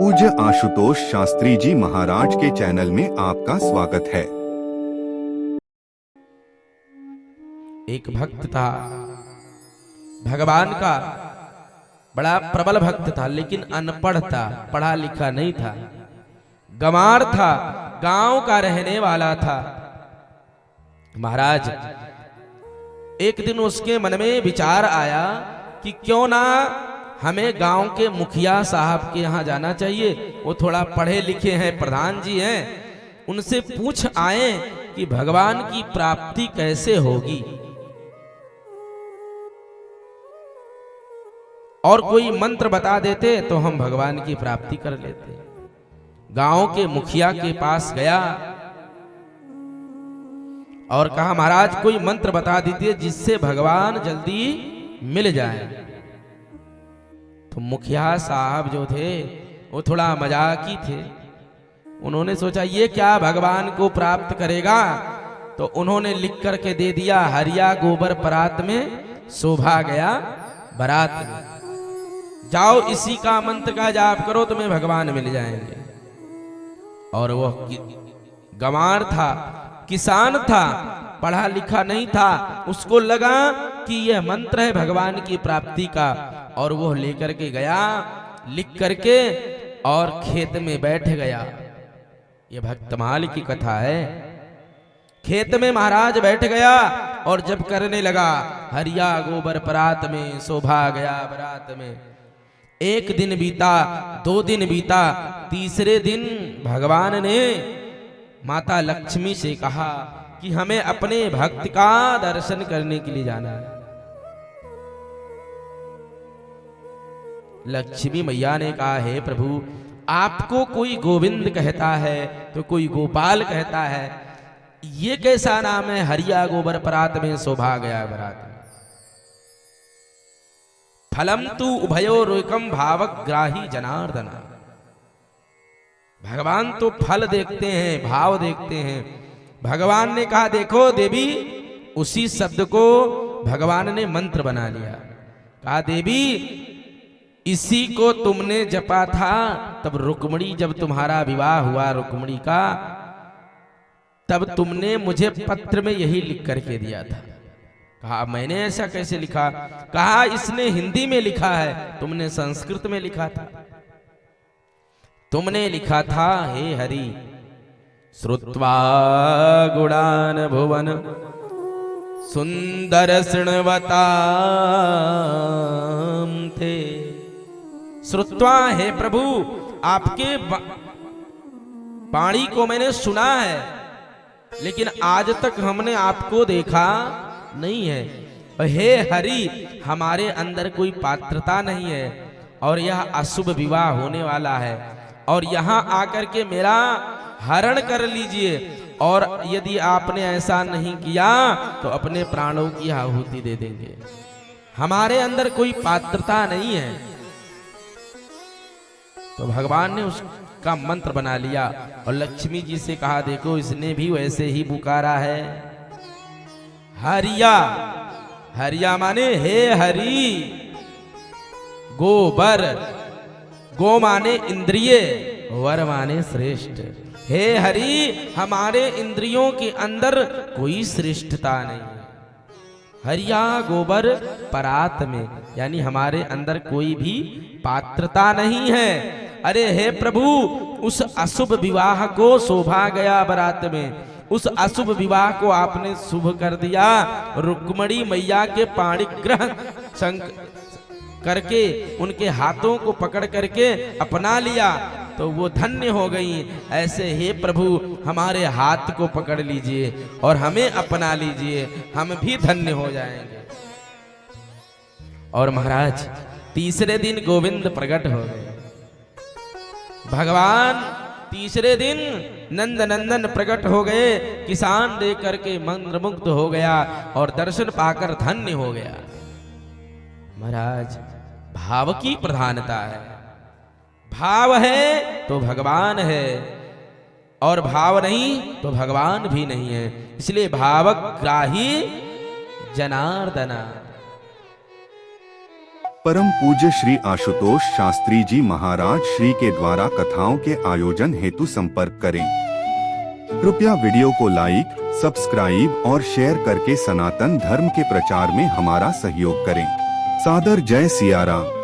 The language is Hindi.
पूज्य आशुतोष शास्त्री जी महाराज के चैनल में आपका स्वागत है। एक भक्त था, भगवान का बड़ा प्रबल भक्त था, लेकिन अनपढ़ था, पढ़ा लिखा नहीं था, गंवार था, गांव का रहने वाला था। महाराज, एक दिन उसके मन में विचार आया कि क्यों ना हमें गांव के मुखिया साहब के यहाँ जाना चाहिए। वो थोड़ा पढ़े लिखे हैं, प्रधान जी हैं, उनसे पूछ आए कि भगवान की प्राप्ति कैसे होगी, और कोई मंत्र बता देते तो हम भगवान की प्राप्ति कर लेते। गांव के मुखिया के पास गया और कहा, महाराज कोई मंत्र बता दीजिए जिससे भगवान जल्दी मिल जाए। तो मुखिया साहब जो थे वो थोड़ा मजाकी थे। उन्होंने सोचा ये क्या भगवान को प्राप्त करेगा, तो उन्होंने लिख करके दे दिया, हरिया गोबर परात में शोभा गया बारात में, जाओ इसी का मंत्र का जाप करो तुम्हें भगवान मिल जाएंगे। और वो गंवार था, किसान था, पढ़ा लिखा नहीं था, उसको लगा कि यह मंत्र है भगवान की प्राप्ति का, और वो लेकर के गया लिख करके और खेत में बैठ गया। ये भक्तमाल की कथा है। खेत में महाराज बैठ गया और जब करने लगा, हरिया गोबर परात में शोभा गया बारात में। एक दिन बीता, 2 दिन बीता, तीसरे दिन भगवान ने माता लक्ष्मी से कहा कि हमें अपने भक्त का दर्शन करने के लिए जाना है। लक्ष्मी मैया ने कहा, हे प्रभु, आपको कोई गोविंद कहता है तो कोई गोपाल कहता है, ये कैसा नाम है हरिया गोबर परात में शोभा गया बारात में। फलम तू उभयो रोकम भावक ग्राही जनार्दन। भगवान तो फल देखते हैं, भाव देखते हैं। भगवान ने कहा, देखो देवी, उसी शब्द को भगवान ने मंत्र बना लिया। कहा, देवी इसी को तुमने जपा था तब रुक्मणी, जब तुम्हारा विवाह हुआ रुक्मणी का, तब तुमने मुझे पत्र में यही लिख करके दिया था। कहा, मैंने ऐसा कैसे लिखा? कहा, इसने हिंदी में लिखा है, तुमने संस्कृत में लिखा था। तुमने लिखा था, हे हरि, श्रुत्वा गुणान भुवन सुंदर शृण्वताम थे। श्रुत्वा, हे प्रभु, आपके वाणी को मैंने सुना है, लेकिन आज तक हमने आपको देखा नहीं है। हे हरि, हमारे अंदर कोई पात्रता नहीं है और यह अशुभ विवाह होने वाला है, और यहाँ आकर के मेरा हरण कर लीजिए, और यदि आपने ऐसा नहीं किया तो अपने प्राणों की आहुति दे देंगे। हमारे अंदर कोई पात्रता नहीं है। तो भगवान ने उसका मंत्र बना लिया और लक्ष्मी जी से कहा, देखो इसने भी वैसे ही पुकारा है। हरिया, हरिया माने हे हरि, गोबर, गो माने इंद्रिय, वर माने श्रेष्ठ। हे हरि, हमारे इंद्रियों के अंदर कोई श्रेष्ठता नहीं है। हरिया गोबर परात में, यानी हमारे अंदर कोई भी पात्रता नहीं है। अरे हे प्रभु, उस अशुभ विवाह को शोभा गया बारात में, उस अशुभ विवाह को आपने शुभ कर दिया। रुक्मणी मैया के पाणिग्रह करके, उनके हाथों को पकड़ करके अपना लिया तो वो धन्य हो गई। ऐसे हे प्रभु, हमारे हाथ को पकड़ लीजिए और हमें अपना लीजिए, हम भी धन्य हो जाएंगे। और महाराज, तीसरे दिन गोविंद प्रकट हो गए। भगवान तीसरे दिन नंद नंदन प्रकट हो गए। किसान देख करके मंत्रमुग्ध हो गया और दर्शन पाकर धन्य हो गया। महाराज, भाव की प्रधानता है। भाव है तो भगवान है, और भाव नहीं तो भगवान भी नहीं है। इसलिए भावग्राही जनार्दना। परम पूज्य श्री आशुतोष शास्त्री जी महाराज श्री के द्वारा कथाओं के आयोजन हेतु संपर्क करें। कृपया वीडियो को लाइक, सब्सक्राइब और शेयर करके सनातन धर्म के प्रचार में हमारा सहयोग करें। सादर जय सिया राम।